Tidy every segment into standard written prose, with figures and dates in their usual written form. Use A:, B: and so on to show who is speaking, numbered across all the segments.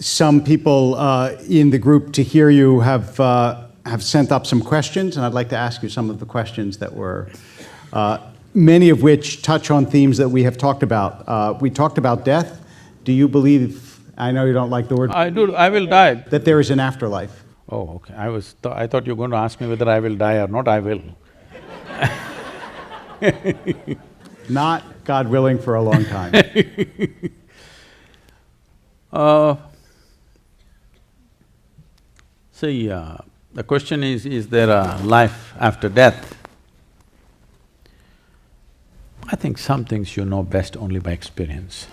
A: some people in the group to hear you have sent up some questions, and I'd like to ask you some of the questions that were, many of which touch on themes that we have talked about. We talked about death. Do you believe, I know you don't like the word…
B: I do, I will die.
A: That there is an afterlife?
B: Oh, okay. I thought you were going to ask me whether I will die or not. I will.
A: Not, God willing, for a long time.
B: See, the question is there a life after death? I think some things you know best only by experience.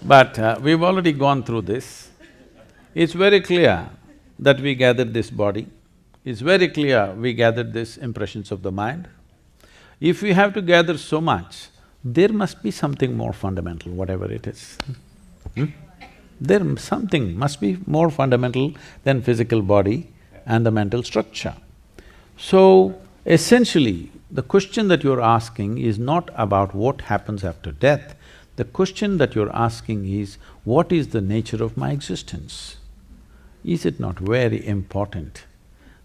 B: But we've already gone through this. It's very clear that we gathered this body. It's very clear we gathered these impressions of the mind. If we have to gather so much, there must be something more fundamental, whatever it is. Something must be more fundamental than physical body and the mental structure. So, essentially, the question that you're asking is not about what happens after death. The question that you're asking is, what is the nature of my existence? Is it not very important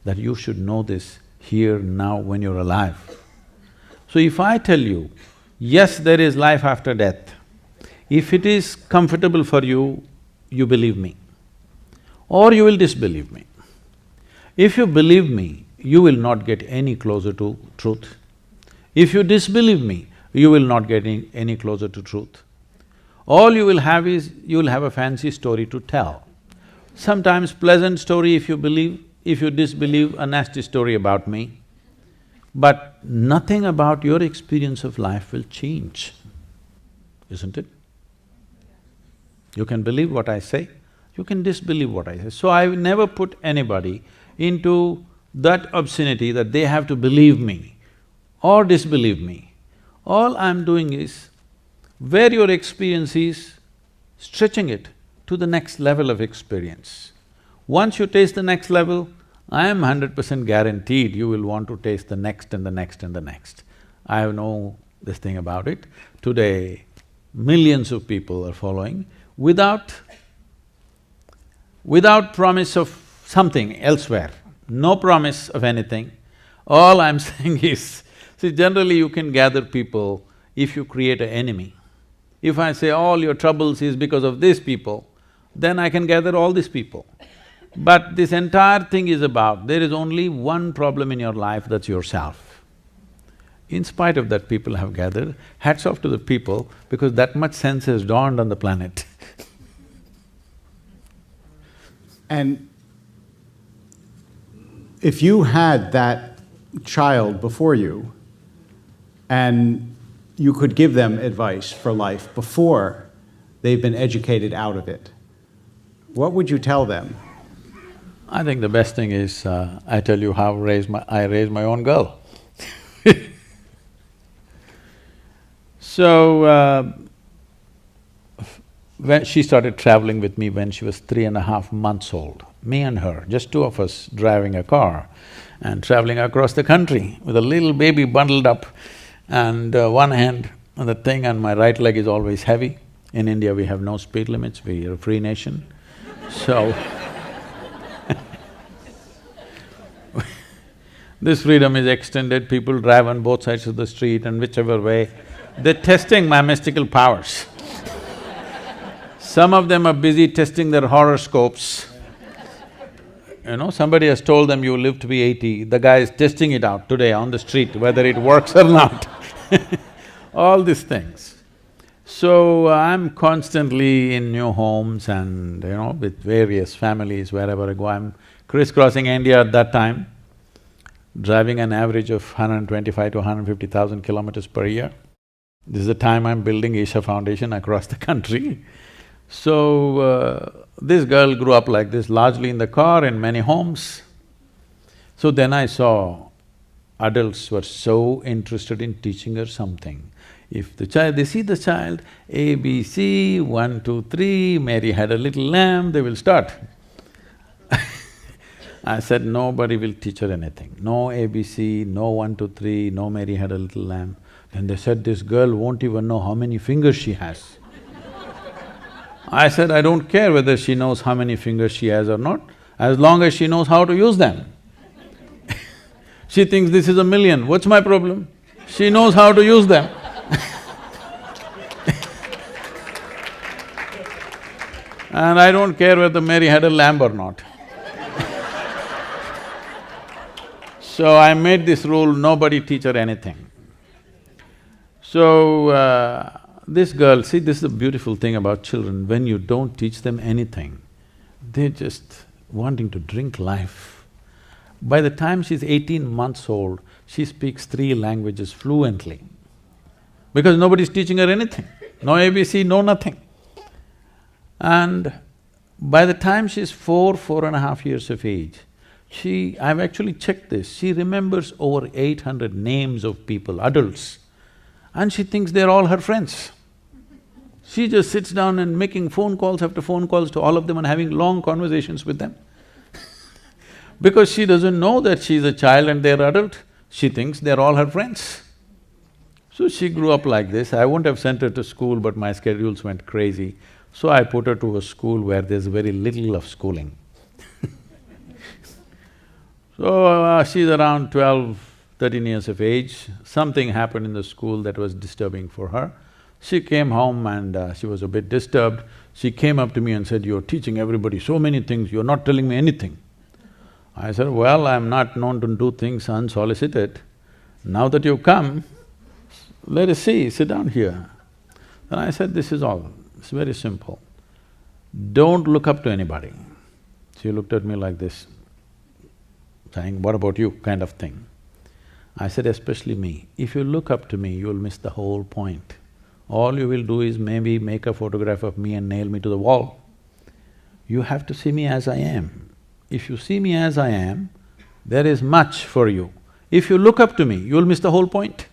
B: that you should know this here, now, when you're alive? So if I tell you, yes, there is life after death, if it is comfortable for you, you believe me, or you will disbelieve me. If you believe me, you will not get any closer to truth. If you disbelieve me, you will not get any closer to truth. All you will have is, you will have a fancy story to tell. Sometimes pleasant story if you believe, if you disbelieve, a nasty story about me. But nothing about your experience of life will change, isn't it? You can believe what I say, you can disbelieve what I say. So I never put anybody into that obscenity that they have to believe me or disbelieve me. All I'm doing is, where your experience is, stretching it to the next level of experience. Once you taste the next level, I am 100% guaranteed you will want to taste the next and the next and the next. I have no this thing about it. Today, millions of people are following without promise of something elsewhere, no promise of anything. All I'm saying is, see, generally you can gather people if you create an enemy. If I say all your troubles is because of these people, then I can gather all these people. But this entire thing is about, there is only one problem in your life, that's yourself. In spite of that, people have gathered. Hats off to the people, because that much sense has dawned on the planet.
A: And if you had that child before you, and you could give them advice for life before they've been educated out of it, what would you tell them?
B: I think the best thing is, I tell you how I raised my own girl. So, when she started traveling with me when she was 3.5 months old, me and her, just two of us driving a car and traveling across the country with a little baby bundled up, and one hand on the thing, and my right leg is always heavy. In India, we have no speed limits, we are a free nation. So, this freedom is extended, people drive on both sides of the street and whichever way, they're testing my mystical powers. Some of them are busy testing their horoscopes. You know, somebody has told them you live to be 80, the guy is testing it out today on the street, whether it works or not. All these things. So, I'm constantly in new homes and, you know, with various families, wherever I go, I'm crisscrossing India at that time, driving an average of 125 to 150,000 kilometers per year. This is the time I'm building Isha Foundation across the country. So, this girl grew up like this, largely in the car, in many homes. So then I saw adults were so interested in teaching her something. If the child… they see the child, A, B, C, 1, 2, 3, Mary had a little lamb, they will start. I said, nobody will teach her anything. No ABC, no 1, 2, 3, no Mary had a little lamb. Then they said, this girl won't even know how many fingers she has. I said, I don't care whether she knows how many fingers she has or not, as long as she knows how to use them. She thinks this is 1,000,000, what's my problem? She knows how to use them. And I don't care whether Mary had a lamb or not. So I made this rule, nobody teach her anything. So, this girl, see, this is the beautiful thing about children, when you don't teach them anything, they're just wanting to drink life. By the time she's 18 months old, she speaks 3 languages fluently, because nobody's teaching her anything, no ABC, no nothing. And by the time she's 4.5 years of age, I've actually checked this, she remembers over 800 names of people, adults, and she thinks they're all her friends. She just sits down and making phone calls after phone calls to all of them and having long conversations with them. Because she doesn't know that she's a child and they're adult, she thinks they're all her friends. So she grew up like this. I wouldn't have sent her to school, but my schedules went crazy. So I put her to a school where there's very little of schooling. So, she's around 13 years of age. Something happened in the school that was disturbing for her. She came home and she was a bit disturbed. She came up to me and said, you're teaching everybody so many things, you're not telling me anything. I said, well, I'm not known to do things unsolicited. Now that you've come, let us see, sit down here. Then I said, this is all, it's very simple. Don't look up to anybody. She looked at me like this, saying, what about you, kind of thing. I said, especially me. If you look up to me, you'll miss the whole point. All you will do is maybe make a photograph of me and nail me to the wall. You have to see me as I am. If you see me as I am, there is much for you. If you look up to me, you'll miss the whole point.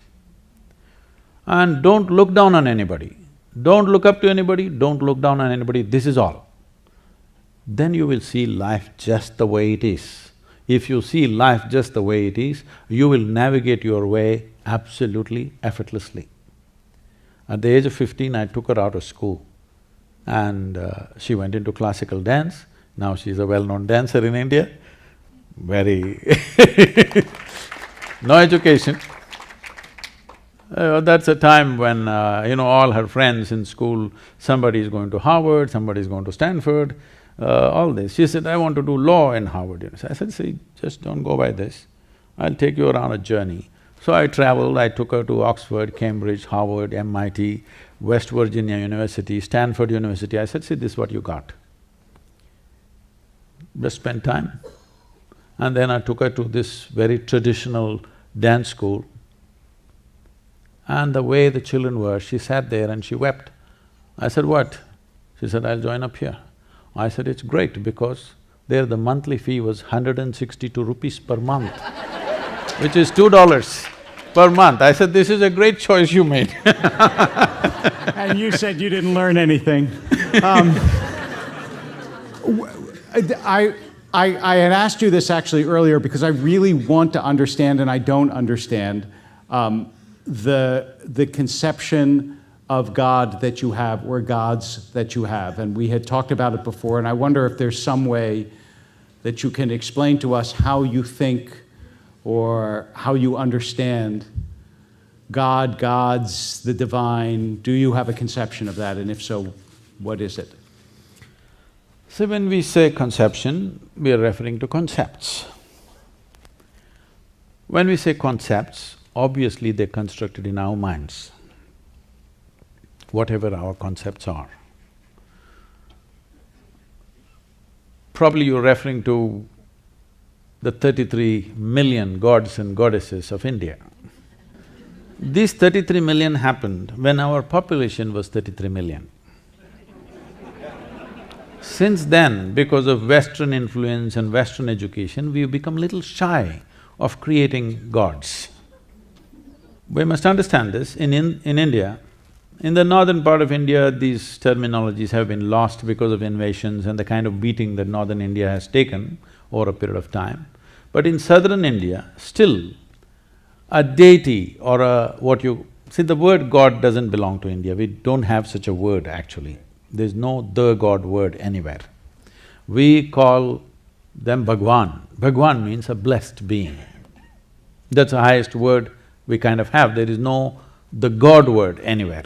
B: And don't look down on anybody. Don't look up to anybody, don't look down on anybody, this is all. Then you will see life just the way it is. If you see life just the way it is, you will navigate your way absolutely effortlessly. At the age of 15, I took her out of school and she went into classical dance. Now she's a well-known dancer in India, very no education. That's a time when, all her friends in school, somebody is going to Harvard, somebody is going to Stanford, all this. She said, I want to do law in Harvard. I said, see, just don't go by this, I'll take you around a journey. So I traveled, I took her to Oxford, Cambridge, Harvard, MIT, West Virginia University, Stanford University. I said, see, this is what you got. Just spend time. And then I took her to this very traditional dance school. And the way the children were, she sat there and she wept. I said, what? She said, I'll join up here. I said, it's great because there the monthly fee was 162 rupees per month, which is $2 per month. I said, this is a great choice you made.
A: And you said you didn't learn anything. I had asked you this actually earlier because I really want to understand, and I don't understand, the conception of God that you have, or gods that you have. And we had talked about it before, and I wonder if there's some way that you can explain to us how you think or how you understand God, gods, the divine. Do you have a conception of that, and if so, what is it?
B: So when we say conception, we are referring to concepts. When we say concepts, obviously they're constructed in our minds, whatever our concepts are. Probably you're referring to the 33 million gods and goddesses of India. These 33 million happened when our population was 33 million. Since then, because of Western influence and Western education, we've become little shy of creating gods. We must understand this, in India, in the northern part of India, these terminologies have been lost because of invasions and the kind of beating that northern India has taken over a period of time. But in southern India, still, a deity or what you See, the word God doesn't belong to India, we don't have such a word actually. There's no the God word anywhere. We call them Bhagwan. Bhagwan means a blessed being. That's the highest word we kind of have, there is no the God word anywhere.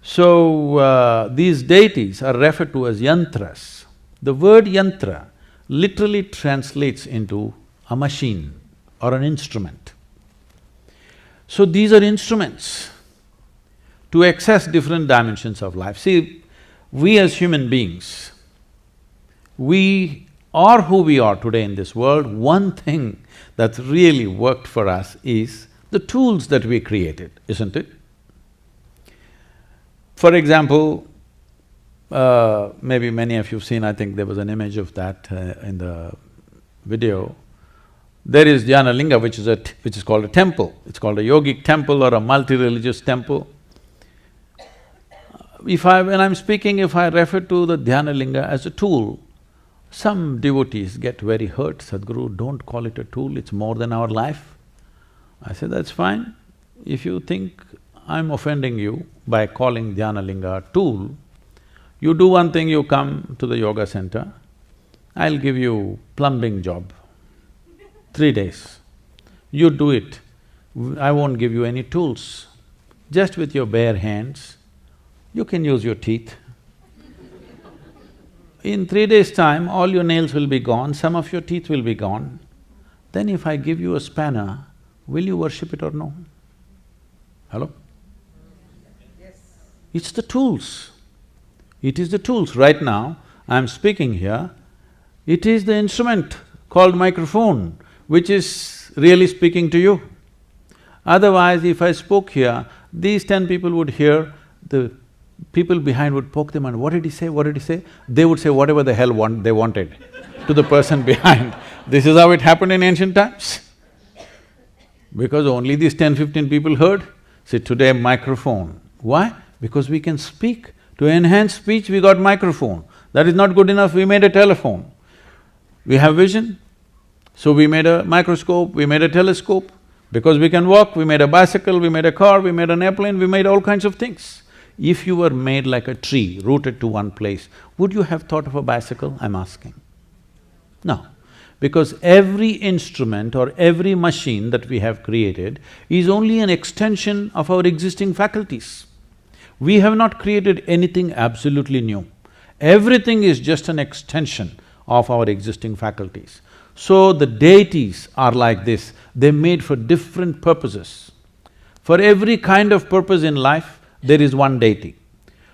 B: So, these deities are referred to as yantras. The word yantra literally translates into a machine or an instrument. So these are instruments to access different dimensions of life. See, we as human beings, we are who we are today in this world. One thing that's really worked for us is the tools that we created, isn't it? For example, maybe many of you've seen, I think there was an image of that in the video. There is Dhyana Linga, which is called a temple. It's called a yogic temple or a multi-religious temple. When I'm speaking, if I refer to the Dhyana Linga as a tool, some devotees get very hurt. Sadhguru, don't call it a tool, it's more than our life. I say, that's fine. If you think I'm offending you by calling Dhyana Linga a tool, you do one thing, you come to the yoga center, I'll give you plumbing job, 3 days. You do it, I won't give you any tools. Just with your bare hands, you can use your teeth. In 3 days' time, all your nails will be gone, some of your teeth will be gone. Then if I give you a spanner, will you worship it or no? Hello? Yes. It's the tools. It is the tools. Right now, I'm speaking here, it is the instrument called microphone which is really speaking to you. Otherwise, if I spoke here, these 10 people would hear, the people behind would poke them and what did he say, what did he say? They would say whatever the hell they wanted to the person behind. This is how it happened in ancient times. Because only these 10-15 people heard. See, today microphone. Why? Because we can speak. To enhance speech, we got microphone. That is not good enough, we made a telephone. We have vision, so we made a microscope, we made a telescope. Because we can walk, we made a bicycle, we made a car, we made an airplane, we made all kinds of things. If you were made like a tree, rooted to one place, would you have thought of a bicycle, I'm asking? No. Because every instrument or every machine that we have created is only an extension of our existing faculties. We have not created anything absolutely new. Everything is just an extension of our existing faculties. So the deities are like this, they're made for different purposes. For every kind of purpose in life, there is one deity.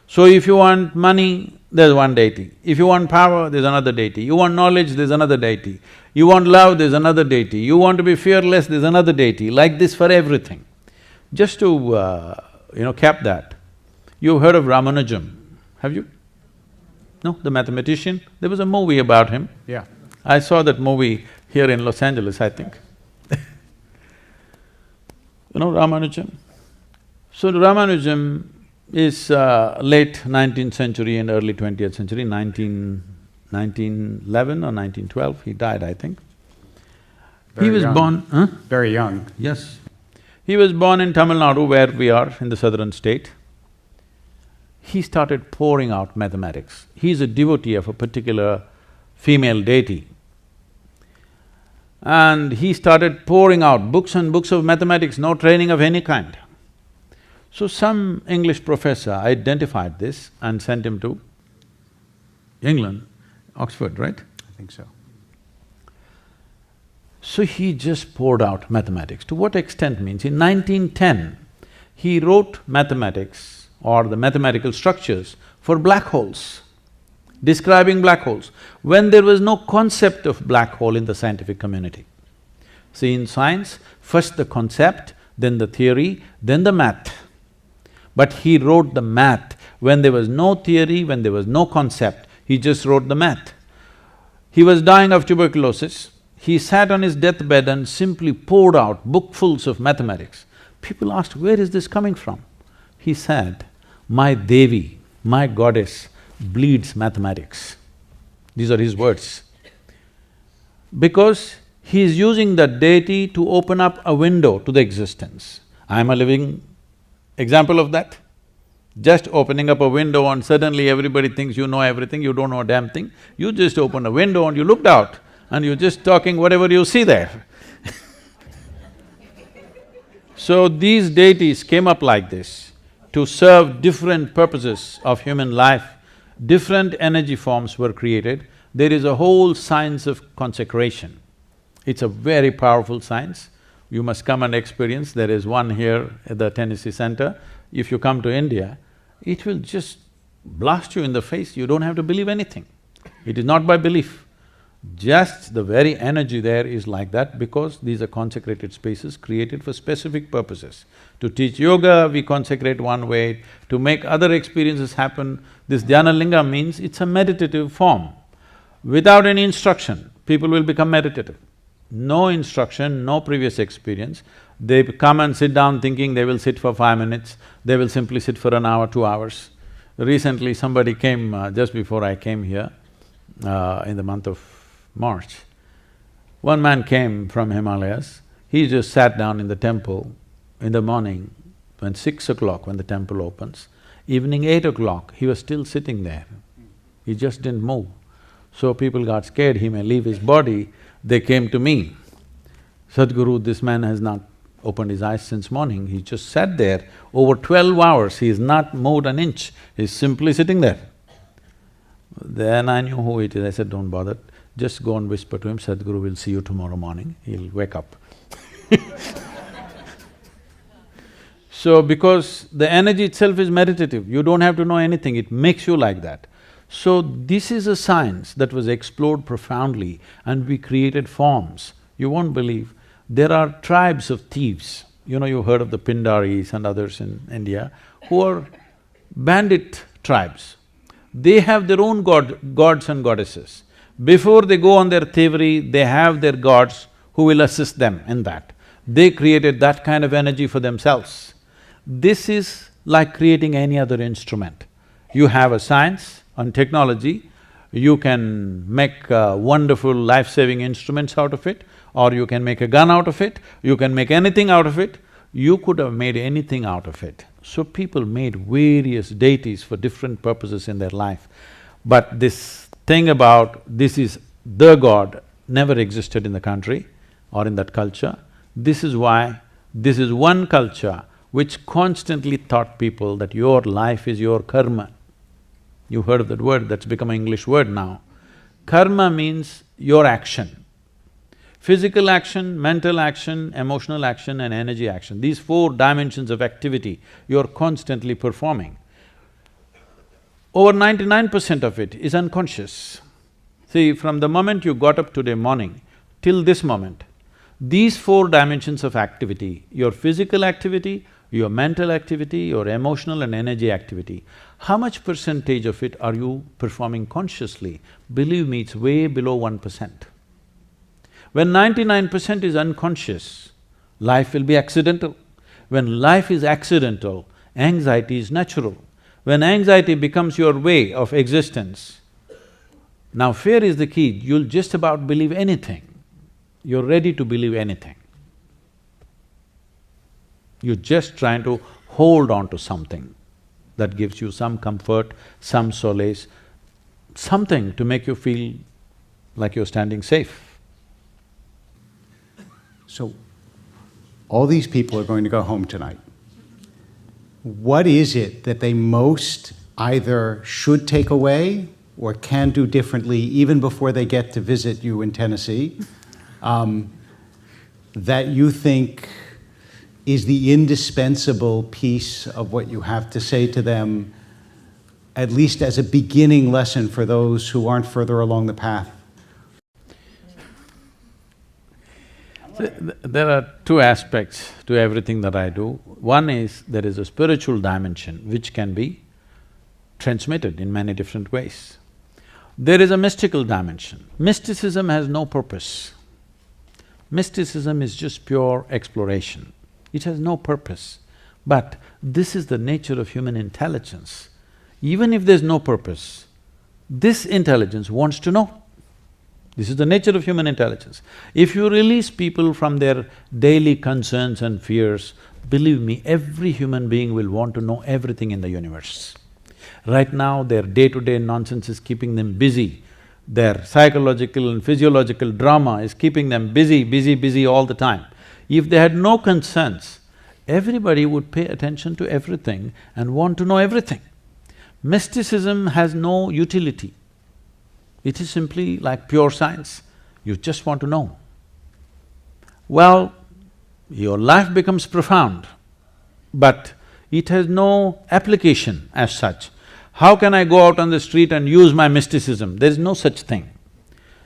B: So if you want money, there's one deity. If you want power, there's another deity. You want knowledge, there's another deity. You want love, there's another deity. You want to be fearless, there's another deity. Like this for everything. Just to cap that, you've heard of Ramanujam, have you? No, the mathematician? There was a movie about him.
A: Yeah.
B: I saw that movie here in Los Angeles, I think. You know Ramanujam? So Ramanujam is late 19th century and early 20th century, 1911 or 1912, he died, I think.
A: Very
B: He was
A: young.
B: born… huh?
A: Very young.
B: Yes. He was born in Tamil Nadu, where we are, in the southern state. He started pouring out mathematics. He's a devotee of a particular female deity. And he started pouring out books and books of mathematics, no training of any kind. So some English professor identified this and sent him to England, Oxford, right?
A: I think so.
B: So he just poured out mathematics. To what extent means, in 1910, he wrote mathematics or the mathematical structures for black holes, describing black holes, when there was no concept of black hole in the scientific community. See, in science, first the concept, then the theory, then the math. But he wrote the math when there was no theory, when there was no concept, he just wrote the math. He was dying of tuberculosis, he sat on his deathbed and simply poured out bookfuls of mathematics. People asked, where is this coming from? He said, my Devi, my goddess, bleeds mathematics. These are his words. Because he is using that deity to open up a window to the existence. I am a living Example of that? Just opening up a window and suddenly everybody thinks you know everything, you don't know a damn thing. You just opened a window and you looked out and you're just talking whatever you see there. So these deities came up like this to serve different purposes of human life. Different energy forms were created. There is a whole science of consecration. It's a very powerful science. You must come and experience. There is one here at the Tennessee Center. If you come to India, it will just blast you in the face. You don't have to believe anything. It is not by belief. Just the very energy there is like that because these are consecrated spaces created for specific purposes. To teach yoga, we consecrate one way. To make other experiences happen, this Dhyana Linga means it's a meditative form. Without any instruction, people will become meditative. No instruction, no previous experience. They come and sit down thinking they will sit for 5 minutes, they will simply sit for an hour, 2 hours. Recently somebody came, just before I came here, in the month of March. One man came from Himalayas, he just sat down in the temple in the morning, when 6 o'clock when the temple opens, evening 8 o'clock, he was still sitting there. He just didn't move. So people got scared, he may leave his body. They came to me, Sadhguru, this man has not opened his eyes since morning, he just sat there over 12 hours, he's not moved an inch, he's simply sitting there. Then I knew who it is, I said, don't bother, just go and whisper to him, Sadhguru will see you tomorrow morning, he'll wake up. So because the energy itself is meditative, you don't have to know anything, it makes you like that. So this is a science that was explored profoundly and we created forms. You won't believe, there are tribes of thieves. You know, you've heard of the Pindaris and others in India, who are bandit tribes. They have their own gods and goddesses. Before they go on their thievery, they have their gods who will assist them in that. They created that kind of energy for themselves. This is like creating any other instrument. You have a science and technology, you can make wonderful life-saving instruments out of it, or you can make a gun out of it, you can make anything out of it, you could have made anything out of it. So people made various deities for different purposes in their life. But this thing about this is the god never existed in the country or in that culture. This is why this is one culture which constantly taught people that your life is your karma. You heard of that word, that's become an English word now. Karma means your action. Physical action, mental action, emotional action and energy action. These 4 dimensions of activity you're constantly performing. Over 99% of it is unconscious. See, from the moment you got up today morning till this moment, these 4 dimensions of activity, your physical activity, your mental activity, your emotional and energy activity, how much percentage of it are you performing consciously? Believe me, it's way below 1%. When 99% is unconscious, life will be accidental. When life is accidental, anxiety is natural. When anxiety becomes your way of existence, now fear is the key, you'll just about believe anything. You're ready to believe anything. You're just trying to hold on to something that gives you some comfort, some solace, something to make you feel like you're standing safe.
A: So, all these people are going to go home tonight. What is it that they most either should take away or can do differently even before they get to visit you in Tennessee, that you think is the indispensable piece of what you have to say to them, at least as a beginning lesson for those who aren't further along the path?
B: There are 2 aspects to everything that I do. One is, there is a spiritual dimension which can be transmitted in many different ways. There is a mystical dimension. Mysticism has no purpose. Mysticism is just pure exploration. It has no purpose. But this is the nature of human intelligence. Even if there's no purpose, this intelligence wants to know. This is the nature of human intelligence. If you release people from their daily concerns and fears, Believe me, every human being will want to know everything in the universe. Right now, their day-to-day nonsense is keeping them busy. Their psychological and physiological drama is keeping them busy, busy, busy all the time. If they had no concerns, everybody would pay attention to everything and want to know everything. Mysticism has no utility. It is simply like pure science. You just want to know. Well, your life becomes profound, but it has no application as such. How can I go out on the street and use my mysticism? There is no such thing.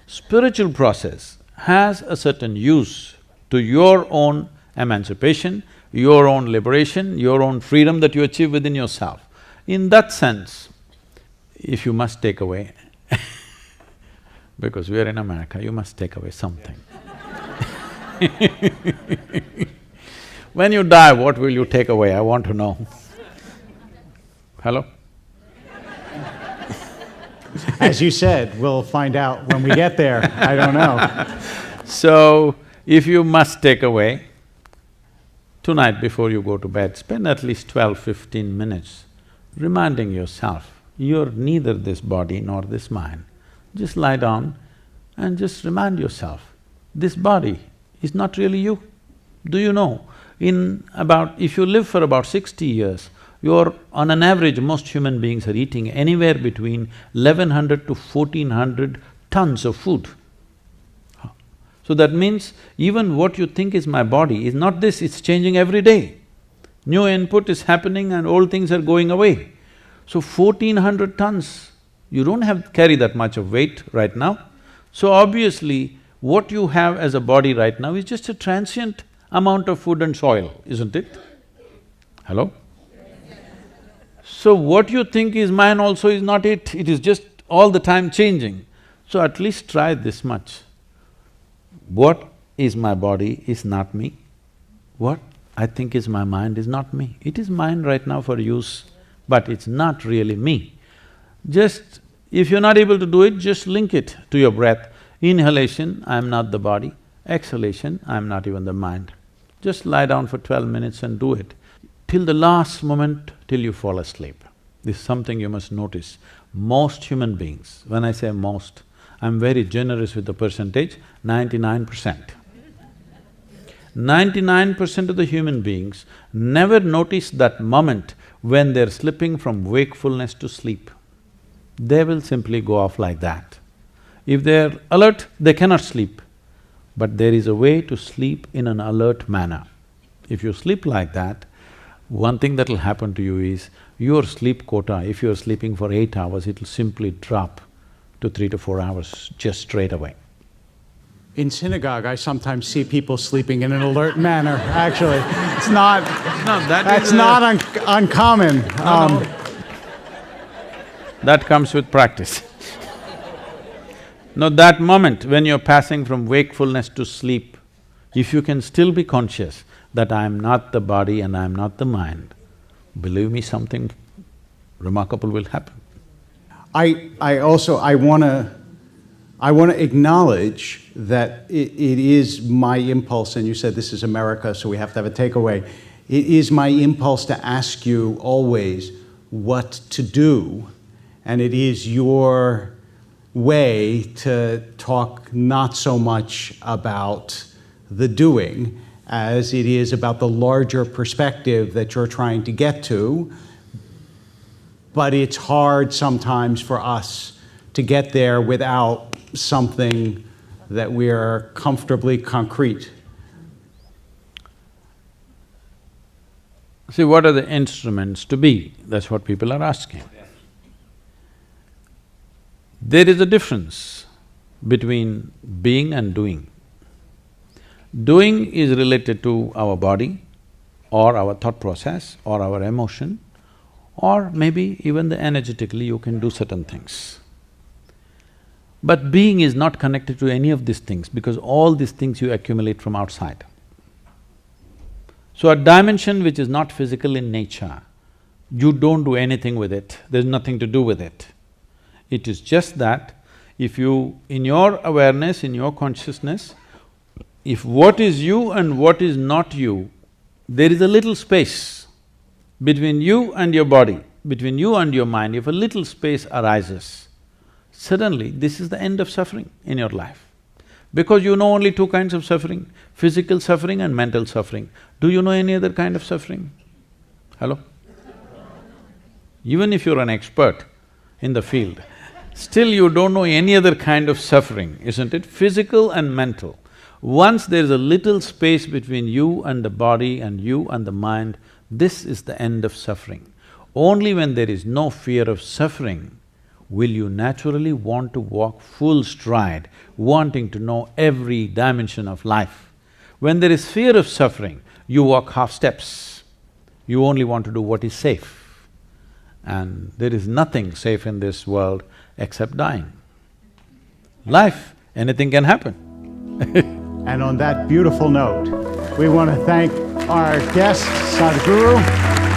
B: Spiritual process has a certain use to your own emancipation, your own liberation, your own freedom that you achieve within yourself. In that sense, if you must take away because we are in America, you must take away something. When you die, what will you take away? I want to know. Hello?
A: As you said, we'll find out when we get there, I don't know.
B: So, if you must take away, tonight before you go to bed, spend at least 12–15 minutes reminding yourself, you're neither this body nor this mind. Just lie down and just remind yourself, this body is not really you. Do you know, if you live for about 60 years, on an average, most human beings are eating anywhere between 1100 to 1400 tons of food. So that means even what you think is my body is not this, it's changing every day. New input is happening and old things are going away. So 1400 tons, you don't carry that much of weight right now. So obviously, what you have as a body right now is just a transient amount of food and soil, isn't it? Hello? So what you think is mine also is not it is just all the time changing. So at least try this much. What is my body is not me. What I think is my mind is not me. It is mine right now for use, but it's not really me. Just… if you're not able to do it, just link it to your breath. Inhalation, I'm not the body. Exhalation, I'm not even the mind. Just lie down for 12 minutes and do it, till the last moment, till you fall asleep. This is something you must notice. Most human beings, when I say most, I'm very generous with the percentage, 99%. 99% of the human beings never notice that moment when they're slipping from wakefulness to sleep. They will simply go off like that. If they're alert, they cannot sleep. But there is a way to sleep in an alert manner. If you sleep like that, one thing that'll happen to you is, your sleep quota, if you're sleeping for 8 hours, it'll simply drop to 3 to 4 hours just straight away.
A: In synagogue, I sometimes see people sleeping in an alert manner, actually. It's not…
B: No,
A: that's not uncommon.
B: No. That comes with practice. No, that moment when you're passing from wakefulness to sleep, if you can still be conscious that I am not the body and I am not the mind, believe me, something remarkable will happen.
A: I wanna acknowledge that it is my impulse, and you said this is America, so we have to have a takeaway. It is my impulse to ask you always what to do, and it is your way to talk not so much about the doing as it is about the larger perspective that you're trying to get to. But it's hard sometimes for us to get there without something that we are comfortably concrete.
B: See, what are the instruments to be? That's what people are asking. There is a difference between being and doing. Doing is related to our body, or our thought process, or our emotion, or maybe even energetically you can do certain things. But being is not connected to any of these things, because all these things you accumulate from outside. So a dimension which is not physical in nature, you don't do anything with it, there's nothing to do with it. It is just that if you… in your awareness, in your consciousness, if what is you and what is not you there is a little space between you and your body, between you and your mind. If a little space arises, suddenly this is the end of suffering in your life. Because you know only two kinds of suffering, physical suffering and mental suffering. Do you know any other kind of suffering? Hello? Even if you're an expert in the field, still you don't know any other kind of suffering, isn't it? Physical and mental. Once there's a little space between you and the body and you and the mind, this is the end of suffering. Only when there is no fear of suffering will you naturally want to walk full stride, wanting to know every dimension of life. When there is fear of suffering, you walk half steps. You only want to do what is safe. And there is nothing safe in this world except dying. Life, anything can happen.
A: And on that beautiful note, we want to thank our guest, Sadhguru.